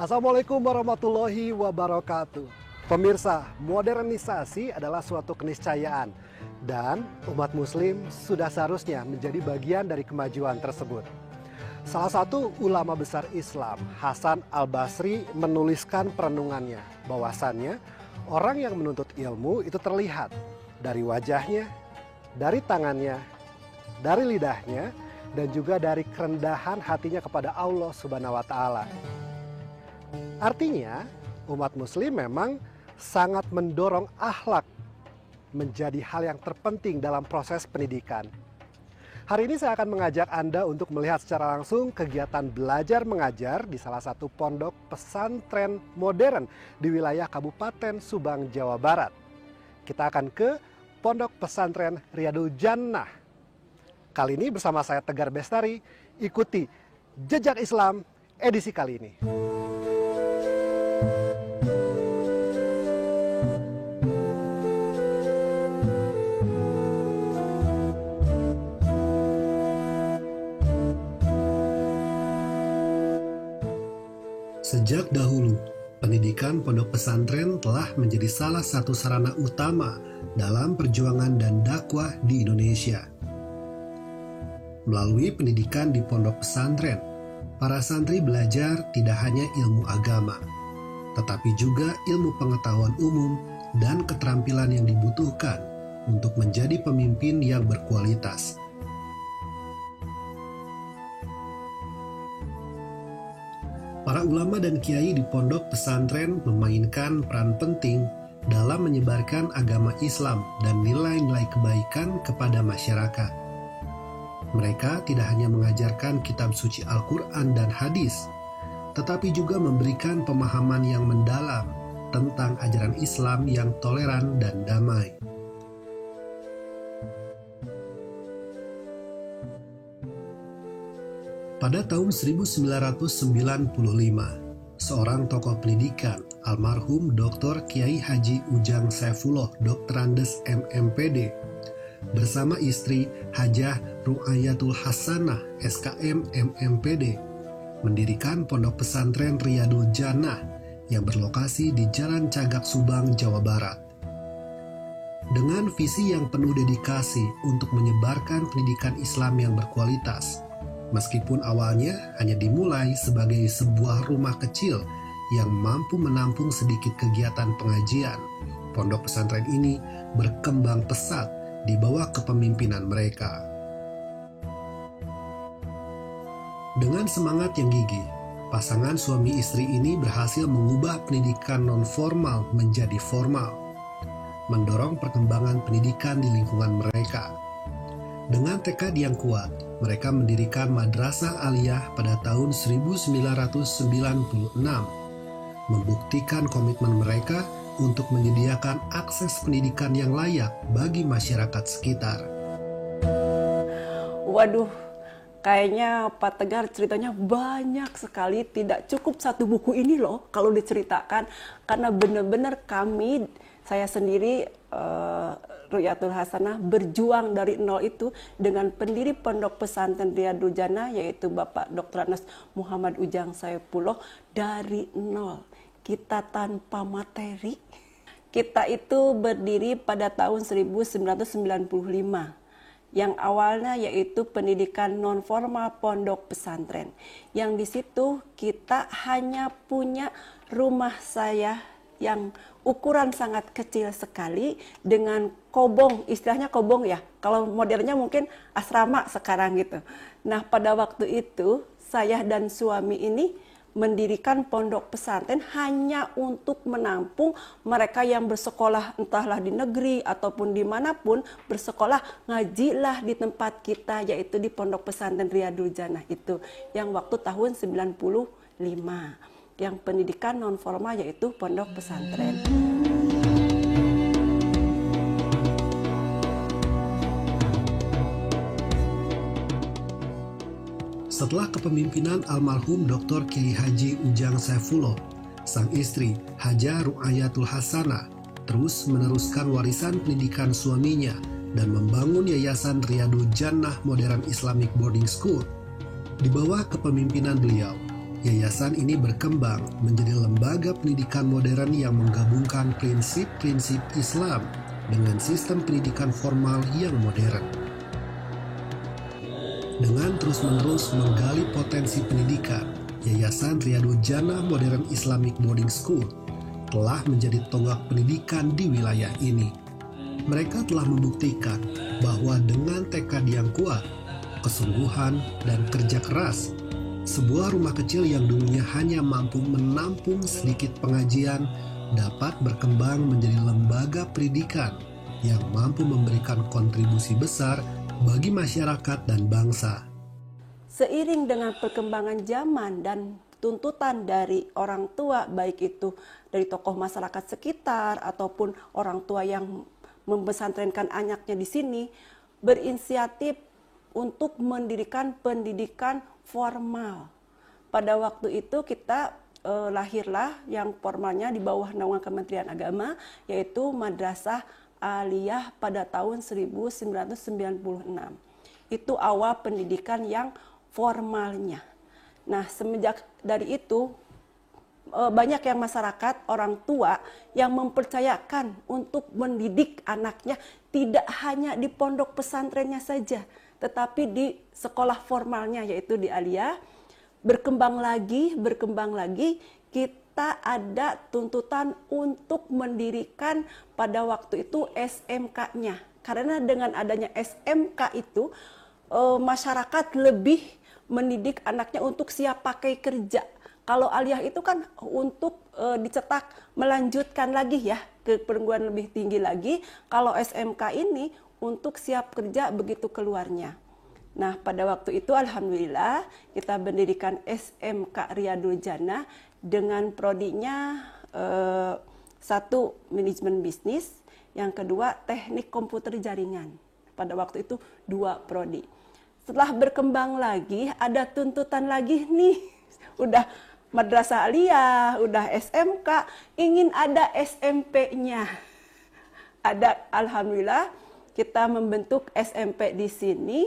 Assalamualaikum warahmatullahi wabarakatuh. Pemirsa, modernisasi adalah suatu keniscayaan dan umat muslim sudah seharusnya menjadi bagian dari kemajuan tersebut. Salah satu ulama besar Islam, Hasan Al-Basri, menuliskan perenungannya bahwasannya orang yang menuntut ilmu itu terlihat dari wajahnya, dari tangannya, dari lidahnya, dan juga dari kerendahan hatinya kepada Allah Subhanahu wa Ta'ala. Artinya, umat muslim memang sangat mendorong akhlak menjadi hal yang terpenting dalam proses pendidikan. Hari ini saya akan mengajak Anda untuk melihat secara langsung kegiatan belajar mengajar di salah satu pondok pesantren modern di wilayah Kabupaten Subang, Jawa Barat. Kita akan ke Pondok Pesantren Riyadul Jannah. Kali ini bersama saya Tegar Bestari, ikuti Jejak Islam edisi kali ini. Sejak dahulu, pendidikan pondok pesantren telah menjadi salah satu sarana utama dalam perjuangan dan dakwah di Indonesia. Melalui pendidikan di pondok pesantren, para santri belajar tidak hanya ilmu agama, tetapi juga ilmu pengetahuan umum dan keterampilan yang dibutuhkan untuk menjadi pemimpin yang berkualitas. Para ulama dan kiai di pondok pesantren memainkan peran penting dalam menyebarkan agama Islam dan nilai-nilai kebaikan kepada masyarakat. Mereka tidak hanya mengajarkan kitab suci Al-Quran dan hadis, tetapi juga memberikan pemahaman yang mendalam tentang ajaran Islam yang toleran dan damai. Pada tahun 1995, seorang tokoh pendidikan, almarhum Dr. Kiai Haji Ujang Saifullah Dr.Andes MMPD, bersama istri Hajah Ru'ayatul Hasanah SKM MMPD, mendirikan pondok pesantren Riyadul Jannah yang berlokasi di Jalan Cagak Subang, Jawa Barat. Dengan visi yang penuh dedikasi untuk menyebarkan pendidikan Islam yang berkualitas, meskipun awalnya hanya dimulai sebagai sebuah rumah kecil yang mampu menampung sedikit kegiatan pengajian, pondok pesantren ini berkembang pesat di bawah kepemimpinan mereka. Dengan semangat yang gigih, pasangan suami istri ini berhasil mengubah pendidikan non-formal menjadi formal, mendorong perkembangan pendidikan di lingkungan mereka. Dengan tekad yang kuat, mereka mendirikan Madrasah Aliyah pada tahun 1996, membuktikan komitmen mereka untuk menyediakan akses pendidikan yang layak bagi masyarakat sekitar. Waduh, kayaknya Pak Tegar ceritanya banyak sekali, tidak cukup satu buku ini loh kalau diceritakan, karena benar-benar saya sendiri Ru'yatul Hasanah berjuang dari nol itu dengan pendiri Pondok Pesantren Riyadul Jannah yaitu Bapak Dr. Andes Muhammad Ujang Saifullah dari nol. Kita tanpa materi. Kita itu berdiri pada tahun 1995 yang awalnya yaitu pendidikan non formal pondok pesantren. Yang di situ kita hanya punya rumah saya yang ukuran sangat kecil sekali dengan kobong, istilahnya kobong ya, kalau modernnya mungkin asrama sekarang gitu. Nah pada waktu itu saya dan suami ini mendirikan pondok pesantren hanya untuk menampung mereka yang bersekolah entahlah di negeri ataupun dimanapun bersekolah, ngajilah di tempat kita yaitu di Pondok Pesantren Riyadul Jannah itu yang waktu tahun 95. Yang pendidikan non formal yaitu pondok pesantren. Setelah kepemimpinan almarhum Dr. Kiai Haji Ujang Saifullah, sang istri Hajah Ru'ayatul Hasanah terus meneruskan warisan pendidikan suaminya dan membangun Yayasan Riyadul Jannah Modern Islamic Boarding School. Di bawah kepemimpinan beliau, Yayasan ini berkembang menjadi lembaga pendidikan modern yang menggabungkan prinsip-prinsip Islam dengan sistem pendidikan formal yang modern. Dengan terus-menerus menggali potensi pendidikan, Yayasan Riyadul Jannah Modern Islamic Boarding School telah menjadi tonggak pendidikan di wilayah ini. Mereka telah membuktikan bahwa dengan tekad yang kuat, kesungguhan, dan kerja keras, sebuah rumah kecil yang dulunya hanya mampu menampung sedikit pengajian dapat berkembang menjadi lembaga pendidikan yang mampu memberikan kontribusi besar bagi masyarakat dan bangsa. Seiring dengan perkembangan zaman dan tuntutan dari orang tua, baik itu dari tokoh masyarakat sekitar ataupun orang tua yang membesantrenkan anaknya di sini, berinisiatif untuk mendirikan pendidikan formal. Pada waktu itu kita lahirlah yang formalnya di bawah naungan Kementerian Agama, yaitu Madrasah Aliyah pada tahun 1996. Itu awal pendidikan yang formalnya. Nah, semenjak dari itu banyak yang masyarakat, orang tua yang mempercayakan untuk mendidik anaknya tidak hanya di pondok pesantrennya saja, tetapi di sekolah formalnya yaitu di Aliyah. Berkembang lagi, kita ada tuntutan untuk mendirikan pada waktu itu SMK-nya. Karena dengan adanya SMK itu, masyarakat lebih mendidik anaknya untuk siap pakai kerja. Kalau Aliyah itu kan untuk dicetak melanjutkan lagi ya ke perguruan lebih tinggi lagi. Kalau SMK ini untuk siap kerja begitu keluarnya. Nah, pada waktu itu alhamdulillah kita mendirikan SMK Riyadul Jannah dengan prodinya satu manajemen bisnis, yang kedua teknik komputer jaringan. Pada waktu itu 2 prodi. Setelah berkembang lagi, ada tuntutan lagi nih, udah Madrasah Aliyah, udah SMK, ingin ada SMP-nya. Ada, alhamdulillah kita membentuk SMP di sini.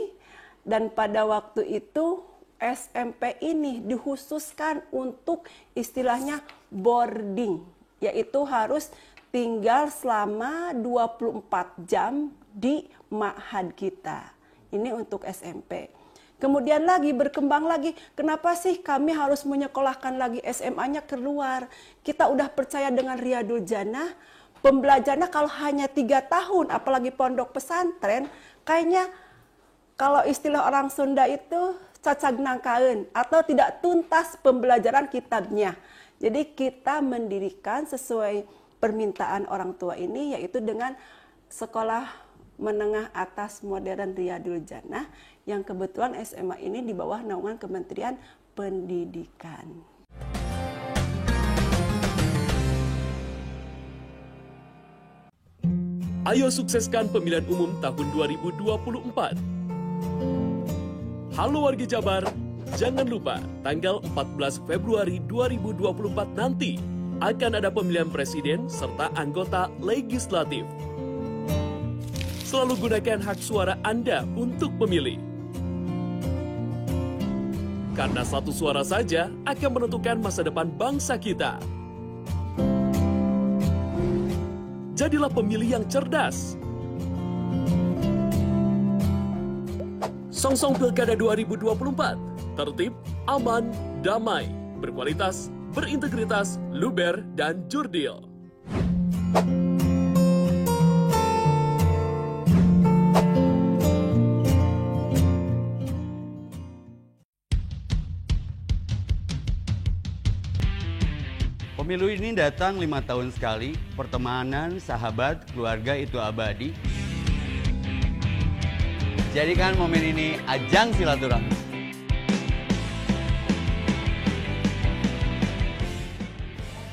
Dan pada waktu itu SMP ini dikhususkan untuk istilahnya boarding, yaitu harus tinggal selama 24 jam di ma'had kita. Ini untuk SMP. Kemudian lagi berkembang lagi, kenapa sih kami harus menyekolahkan lagi SMA-nya keluar? Kita udah percaya dengan Riyadul Jannah, pembelajarannya kalau hanya 3 tahun, apalagi pondok pesantren, kayaknya kalau istilah orang Sunda itu cacag nangkaeun atau tidak tuntas pembelajaran kitabnya. Jadi kita mendirikan sesuai permintaan orang tua ini, yaitu dengan sekolah menengah atas modern Riyadul Jannah, yang kebetulan SMA ini di bawah naungan Kementerian Pendidikan. Ayo sukseskan pemilihan umum tahun 2024. Halo warga Jabar, jangan lupa tanggal 14 Februari 2024 nanti akan ada pemilihan presiden serta anggota legislatif. Selalu gunakan hak suara Anda untuk memilih. Karena satu suara saja akan menentukan masa depan bangsa kita. Jadilah pemilih yang cerdas. Songsong Pilkada 2024, tertib, aman, damai, berkualitas, berintegritas, luber, dan jurdil. Pemilu ini datang 5 tahun sekali, pertemanan, sahabat, keluarga itu abadi. Jadikan momen ini ajang silaturahmi.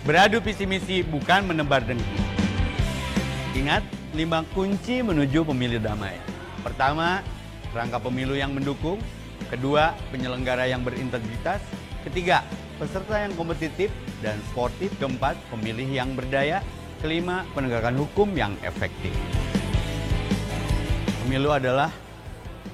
Beradu visi misi bukan menebar dengki. Ingat, 5 kunci menuju pemilu damai. Pertama, rangka pemilu yang mendukung. Kedua, penyelenggara yang berintegritas. Ketiga, peserta yang kompetitif dan sportif. Keempat, pemilih yang berdaya. Kelima, penegakan hukum yang efektif. Pemilu adalah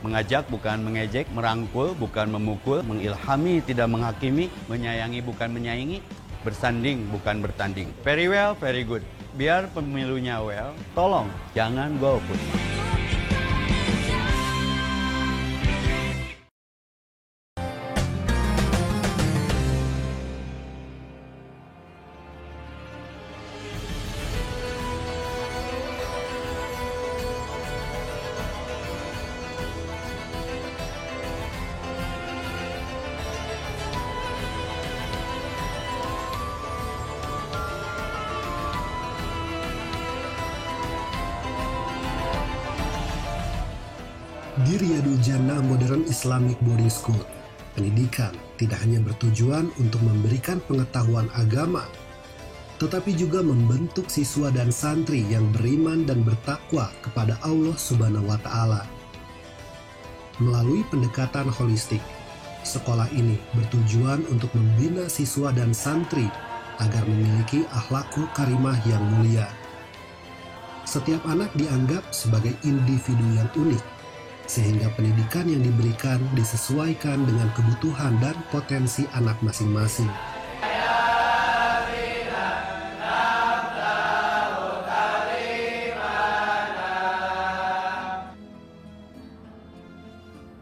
Mengajak bukan mengejek, merangkul bukan memukul, mengilhami tidak menghakimi, menyayangi bukan menyaingi, bersanding bukan bertanding. Very well, very good. Biar pemilunya well, tolong jangan golput. Di Riyadul Jannah Modern Islamic Boarding School, pendidikan tidak hanya bertujuan untuk memberikan pengetahuan agama, tetapi juga membentuk siswa dan santri yang beriman dan bertakwa kepada Allah Subhanahu wa Ta'ala. Melalui pendekatan holistik, sekolah ini bertujuan untuk membina siswa dan santri agar memiliki akhlakul karimah yang mulia. Setiap anak dianggap sebagai individu yang unik, sehingga pendidikan yang diberikan disesuaikan dengan kebutuhan dan potensi anak masing-masing.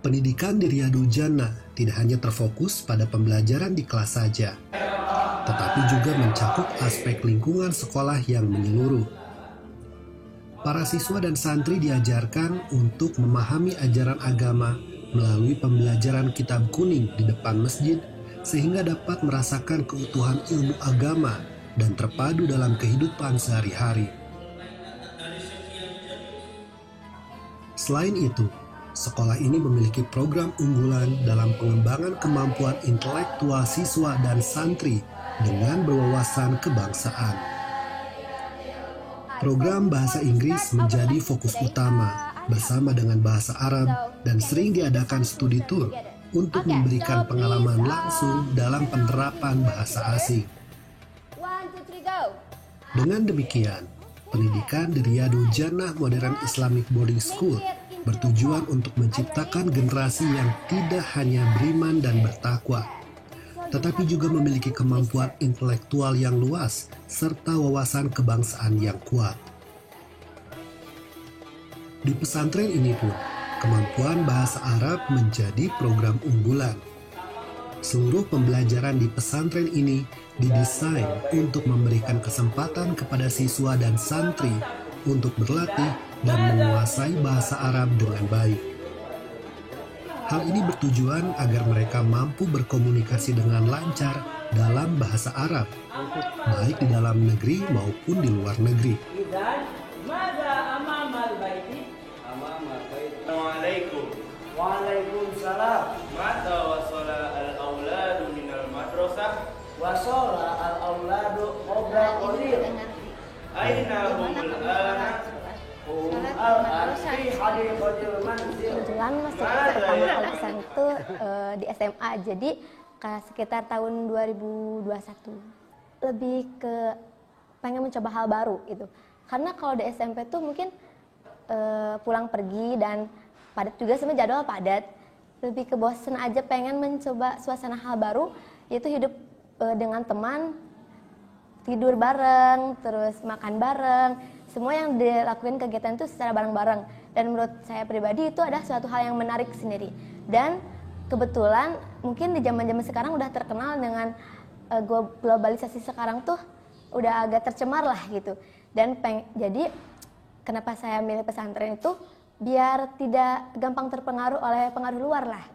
Pendidikan di Riyadul Jannah tidak hanya terfokus pada pembelajaran di kelas saja, tetapi juga mencakup aspek lingkungan sekolah yang menyeluruh. Para siswa dan santri diajarkan untuk memahami ajaran agama melalui pembelajaran kitab kuning di depan masjid, sehingga dapat merasakan keutuhan ilmu agama dan terpadu dalam kehidupan sehari-hari. Selain itu, sekolah ini memiliki program unggulan dalam pengembangan kemampuan intelektual siswa dan santri dengan berwawasan kebangsaan. Program bahasa Inggris menjadi fokus utama bersama dengan bahasa Arab dan sering diadakan studi tour untuk memberikan pengalaman langsung dalam penerapan bahasa asing. Dengan demikian, pendidikan di Riyadul Jannah Modern Islamic Boarding School bertujuan untuk menciptakan generasi yang tidak hanya beriman dan bertakwa, tetapi juga memiliki kemampuan intelektual yang luas serta wawasan kebangsaan yang kuat. Di pesantren ini pun, kemampuan bahasa Arab menjadi program unggulan. Seluruh pembelajaran di pesantren ini didesain untuk memberikan kesempatan kepada siswa dan santri untuk berlatih dan menguasai bahasa Arab dengan baik. Hal ini bertujuan agar mereka mampu berkomunikasi dengan lancar dalam bahasa Arab, baik di dalam negeri maupun di luar negeri. Waalaikumsalam. Mata wasala al-auladu minal madrasah. Wasala al-auladu qabla qalil. Aina humul ana? Kebetulan masuk pertama kali kesan itu di SMA, jadi sekitar tahun 2021. Lebih ke pengen mencoba hal baru gitu. Karena kalau di SMP tuh mungkin pulang pergi dan padat juga, sebenarnya jadwal padat. Lebih ke bosen aja, pengen mencoba suasana hal baru, yaitu hidup dengan teman, tidur bareng, terus makan bareng. Semua yang dilakukan kegiatan itu secara bareng-bareng. Dan menurut saya pribadi itu adalah suatu hal yang menarik sendiri. Dan kebetulan mungkin di zaman-zaman sekarang udah terkenal dengan globalisasi sekarang tuh udah agak tercemar lah gitu. Dan jadi kenapa saya milih pesantren itu biar tidak gampang terpengaruh oleh pengaruh luar lah.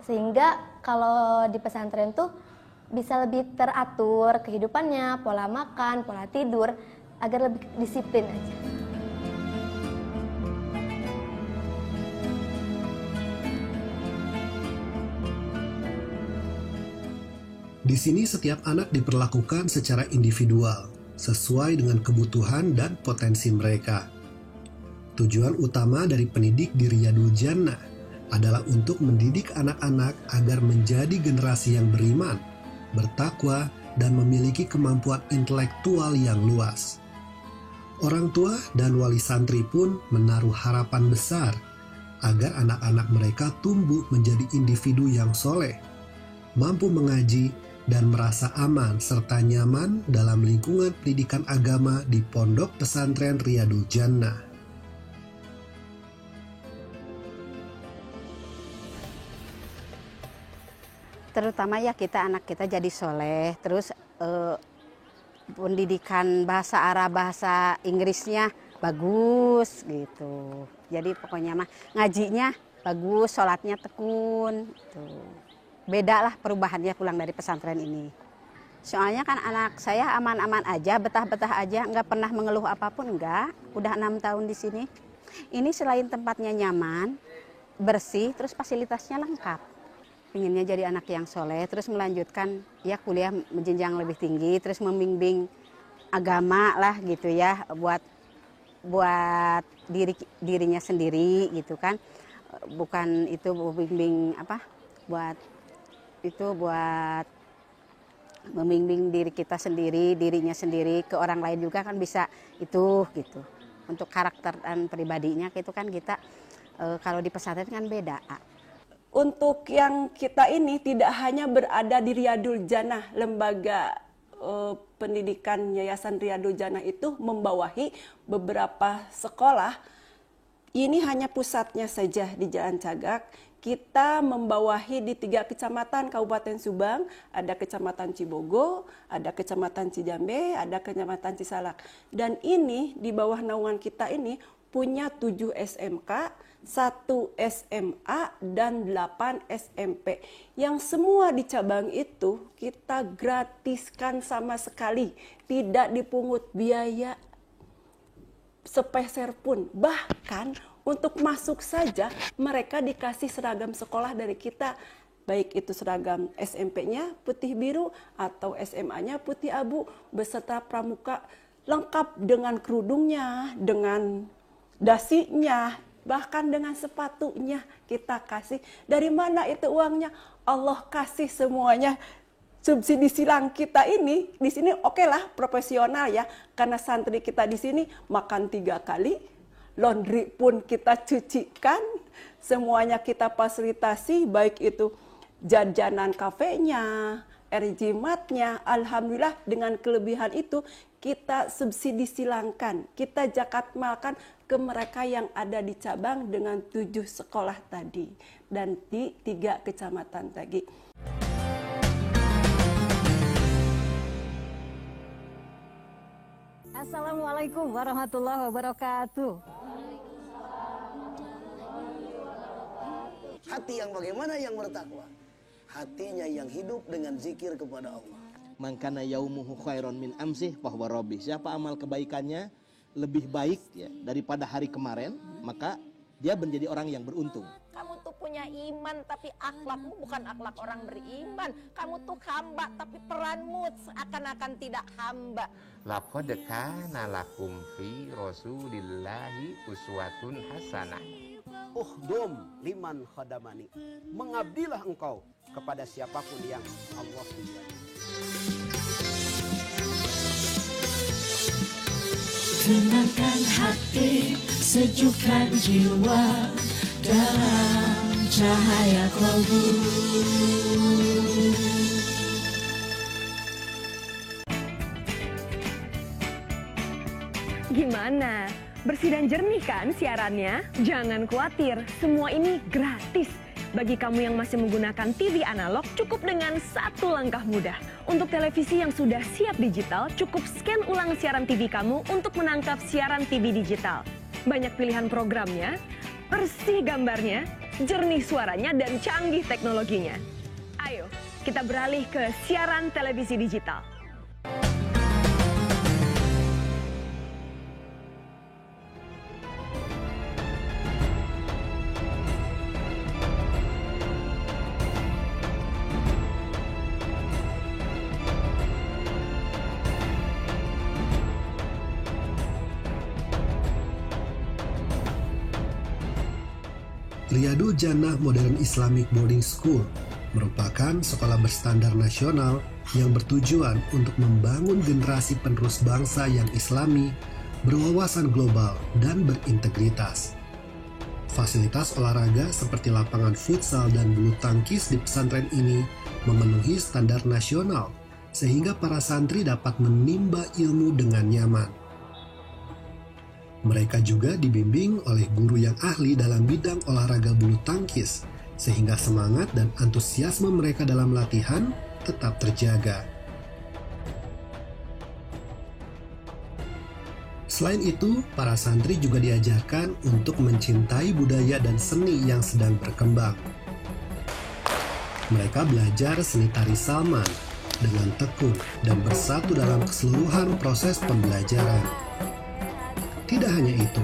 Sehingga kalau di pesantren tuh bisa lebih teratur kehidupannya, pola makan, pola tidur, agar lebih disiplin aja. Di sini setiap anak diperlakukan secara individual, sesuai dengan kebutuhan dan potensi mereka. Tujuan utama dari pendidik di Riyadul Jannah adalah untuk mendidik anak-anak agar menjadi generasi yang beriman, bertakwa, dan memiliki kemampuan intelektual yang luas. Orang tua dan wali santri pun menaruh harapan besar agar anak-anak mereka tumbuh menjadi individu yang soleh, mampu mengaji, dan merasa aman serta nyaman dalam lingkungan pendidikan agama di Pondok Pesantren Riyadul Jannah. Terutama ya anak kita jadi soleh, terus pendidikan bahasa Arab, bahasa Inggrisnya bagus gitu. Jadi pokoknya mah ngajinya bagus, sholatnya tekun. Tuh. Beda lah perubahannya pulang dari pesantren ini. Soalnya kan anak saya aman-aman aja, betah-betah aja, nggak pernah mengeluh apapun, enggak. Udah 6 tahun di sini. Ini selain tempatnya nyaman, bersih, terus fasilitasnya lengkap. Pinginnya jadi anak yang soleh, terus melanjutkan ya kuliah menjenjang lebih tinggi, terus membimbing agama lah gitu ya, buat dirinya sendiri gitu kan. Bukan itu membimbing apa, buat membimbing diri kita sendiri, dirinya sendiri, ke orang lain juga kan bisa itu gitu. Untuk karakter dan pribadinya itu kan kita kalau di pesantren kan beda. Untuk yang kita ini tidak hanya berada di Riyadul Jannah, lembaga pendidikan Yayasan Riyadul Jannah itu membawahi beberapa sekolah. Ini hanya pusatnya saja di Jalan Cagak. Kita membawahi di 3 kecamatan Kabupaten Subang, ada Kecamatan Cibogo, ada Kecamatan Cijambe, ada Kecamatan Cisalak. Dan ini di bawah naungan kita ini punya 7 SMK, 1 SMA, dan 8 SMP. Yang semua di cabang itu kita gratiskan sama sekali, tidak dipungut biaya sepeser pun. Bahkan untuk masuk saja mereka dikasih seragam sekolah dari kita. Baik itu seragam SMP-nya putih biru atau SMA-nya putih abu beserta pramuka lengkap dengan kerudungnya, dengan dasinya, bahkan dengan sepatunya kita kasih. Dari mana itu uangnya? Allah kasih semuanya. Subsidi silang kita ini di sini oke lah profesional ya, karena santri kita di sini makan 3 kali, laundry pun kita cucikan, semuanya kita fasilitasi, baik itu jajanan kafenya, air jimatnya. Alhamdulillah dengan kelebihan itu kita subsidi silangkan, kita zakat malkan ke mereka yang ada di cabang dengan 7 sekolah tadi dan di 3 kecamatan tadi. Assalamualaikum warahmatullahi wabarakatuh. Hati yang bagaimana yang bertakwa? Hatinya yang hidup dengan zikir kepada Allah. Mangkana yaumuhu khairon min amsih bahwa Rabbi. Siapa amal kebaikannya lebih baik ya daripada hari kemarin, maka dia menjadi orang yang beruntung. Kamu tuh punya iman tapi akhlakmu bukan akhlak orang beriman. Kamu tuh hamba tapi peranmu seakan-akan tidak hamba. Laqad kana lakum fi Rasulillahi uswatun hasanah. Uhdum liman khadamani. Mengabdilah engkau kepada siapapun yang Allah pilih. Tenangkan hati, sejukkan jiwa dalam cahaya kalbu. Gimana? Bersih dan jernih kan siarannya? Jangan khawatir, semua ini gratis. Bagi kamu yang masih menggunakan TV analog, cukup dengan 1 langkah mudah. Untuk televisi yang sudah siap digital, cukup scan ulang siaran TV kamu untuk menangkap siaran TV digital. Banyak pilihan programnya, bersih gambarnya, jernih suaranya, dan canggih teknologinya. Ayo, kita beralih ke siaran televisi digital. Riyadul Jannah Modern Islamic Boarding School merupakan sekolah berstandar nasional yang bertujuan untuk membangun generasi penerus bangsa yang islami, berwawasan global, dan berintegritas. Fasilitas olahraga seperti lapangan futsal dan bulu tangkis di pesantren ini memenuhi standar nasional, sehingga para santri dapat menimba ilmu dengan nyaman. Mereka juga dibimbing oleh guru yang ahli dalam bidang olahraga bulu tangkis, sehingga semangat dan antusiasme mereka dalam latihan tetap terjaga. Selain itu, para santri juga diajarkan untuk mencintai budaya dan seni yang sedang berkembang. Mereka belajar seni tari Salman dengan tekun dan bersatu dalam keseluruhan proses pembelajaran. Tidak hanya itu,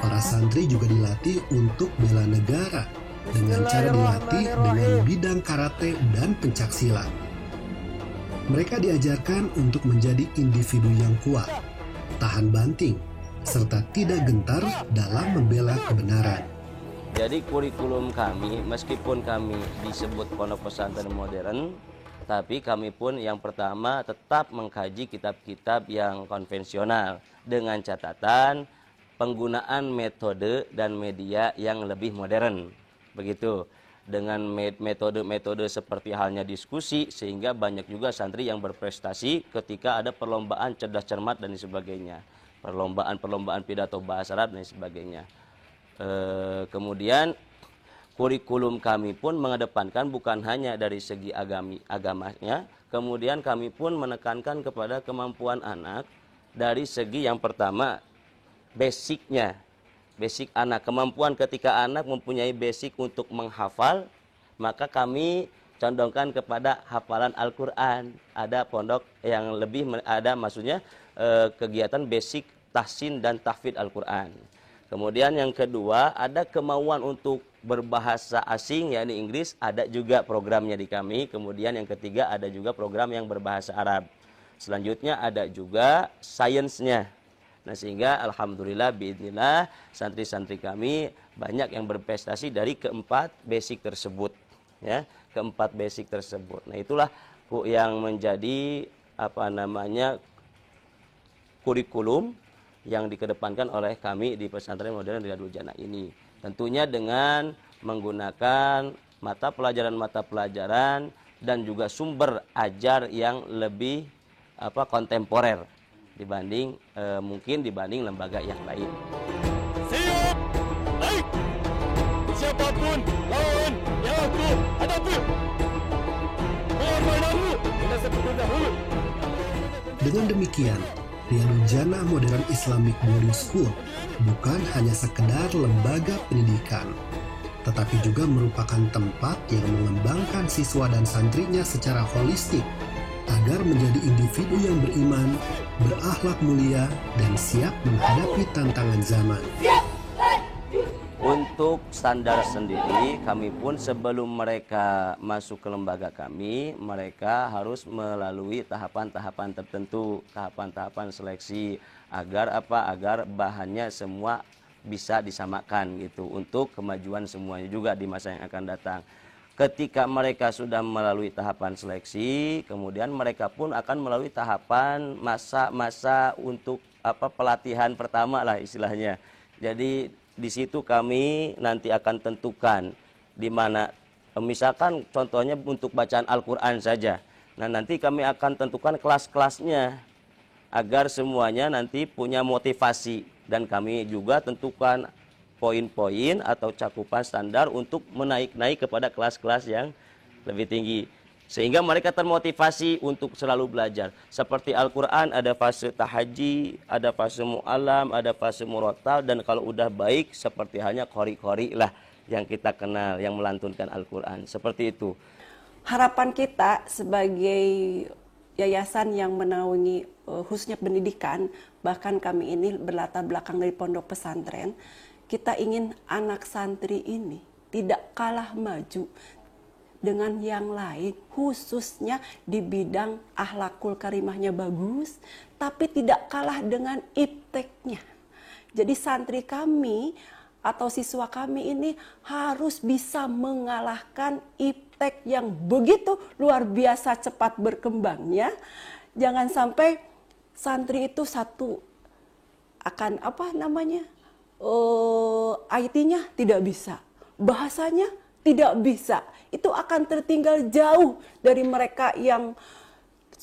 para santri juga dilatih untuk bela negara dengan cara dilatih dengan bidang karate dan pencaksilat. Mereka diajarkan untuk menjadi individu yang kuat, tahan banting, serta tidak gentar dalam membela kebenaran. Jadi kurikulum kami, meskipun kami disebut pondok pesantren modern, tapi kami pun yang pertama tetap mengkaji kitab-kitab yang konvensional dengan catatan penggunaan metode dan media yang lebih modern. Begitu, dengan metode-metode seperti halnya diskusi, sehingga banyak juga santri yang berprestasi ketika ada perlombaan cerdas cermat dan sebagainya, perlombaan pidato bahasa Arab dan sebagainya. Kemudian kurikulum kami pun mengedepankan bukan hanya dari segi agamanya, kemudian kami pun menekankan kepada kemampuan anak dari segi yang pertama basicnya. Basic anak, kemampuan ketika anak mempunyai basic untuk menghafal, maka kami condongkan kepada hafalan Al-Quran. Ada pondok yang lebih ada, maksudnya kegiatan basic tahsin dan tahfidz Al-Quran. Kemudian yang kedua, ada kemauan untuk berbahasa asing, yakni Inggris, ada juga programnya di kami. Kemudian yang ketiga, ada juga program yang berbahasa Arab. Selanjutnya ada juga sainsnya. Nah, sehingga alhamdulillah biidznillah santri-santri kami banyak yang berprestasi dari keempat basic tersebut, ya, keempat basic tersebut. Nah, itulah yang menjadi kurikulum yang dikedepankan oleh kami di pesantren modern Riyadul Jannah ini. Tentunya dengan menggunakan mata pelajaran dan juga sumber ajar yang lebih kontemporer dibanding mungkin dibanding lembaga yang lain. Siap, baik. Siapapun lawan yang aku hadapi, mengorbankanmu dengan seperti dahulu. Dengan demikian, Riyadul Jannah Modern Islamic Boarding School bukan hanya sekedar lembaga pendidikan, tetapi juga merupakan tempat yang mengembangkan siswa dan santrinya secara holistik agar menjadi individu yang beriman, berakhlak mulia, dan siap menghadapi tantangan zaman. Untuk standar sendiri, kami pun sebelum mereka masuk ke lembaga kami, mereka harus melalui tahapan-tahapan tertentu, tahapan-tahapan seleksi agar agar bahannya semua bisa disamakan gitu untuk kemajuan semuanya juga di masa yang akan datang. Ketika mereka sudah melalui tahapan seleksi, kemudian mereka pun akan melalui tahapan masa-masa untuk pelatihan pertama lah istilahnya. Jadi di situ kami nanti akan tentukan di mana, misalkan contohnya untuk bacaan Al-Quran saja. Nah, nanti kami akan tentukan kelas-kelasnya agar semuanya nanti punya motivasi, dan kami juga tentukan poin-poin atau cakupan standar untuk menaik kepada kelas-kelas yang lebih tinggi. Sehingga mereka termotivasi untuk selalu belajar. Seperti Al-Quran ada fase tahaji, ada fase mu'alam, ada fase murattal, dan kalau udah baik seperti halnya qori-qori lah yang kita kenal, yang melantunkan Al-Quran. Seperti itu. Harapan kita sebagai yayasan yang menaungi khususnya pendidikan, bahkan kami ini berlatar belakang dari pondok pesantren, kita ingin anak santri ini tidak kalah maju dengan yang lain, khususnya di bidang akhlakul karimahnya bagus, tapi tidak kalah dengan ipteknya. Jadi santri kami atau siswa kami ini harus bisa mengalahkan iptek yang begitu luar biasa cepat berkembangnya. Jangan sampai santri itu IT-nya tidak bisa, bahasanya tidak bisa. Itu akan tertinggal jauh dari mereka yang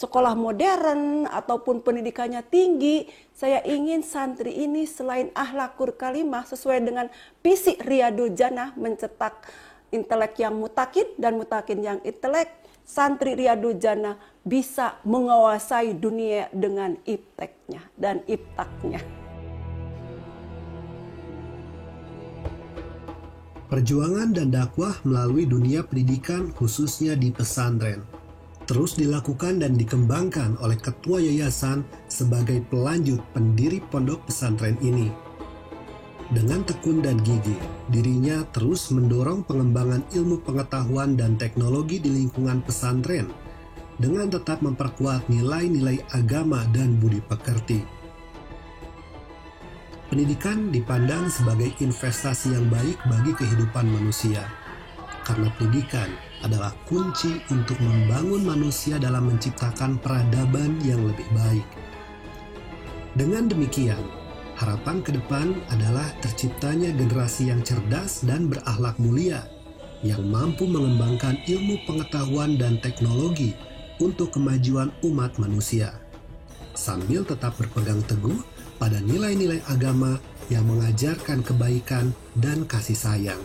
sekolah modern ataupun pendidikannya tinggi. Saya ingin santri ini selain akhlakul karimah sesuai dengan visi Riyadul Jannah mencetak intelek yang mutakin dan mutakin yang intelek, santri Riyadul Jannah bisa menguasai dunia dengan ipteknya dan iptaknya. Perjuangan dan dakwah melalui dunia pendidikan khususnya di pesantren terus dilakukan dan dikembangkan oleh ketua yayasan sebagai pelanjut pendiri pondok pesantren ini. Dengan tekun dan gigih, dirinya terus mendorong pengembangan ilmu pengetahuan dan teknologi di lingkungan pesantren dengan tetap memperkuat nilai-nilai agama dan budi pekerti. Pendidikan dipandang sebagai investasi yang baik bagi kehidupan manusia, karena pendidikan adalah kunci untuk membangun manusia dalam menciptakan peradaban yang lebih baik. Dengan demikian, harapan ke depan adalah terciptanya generasi yang cerdas dan berakhlak mulia, yang mampu mengembangkan ilmu pengetahuan dan teknologi untuk kemajuan umat manusia, sambil tetap berpegang teguh pada nilai-nilai agama yang mengajarkan kebaikan dan kasih sayang.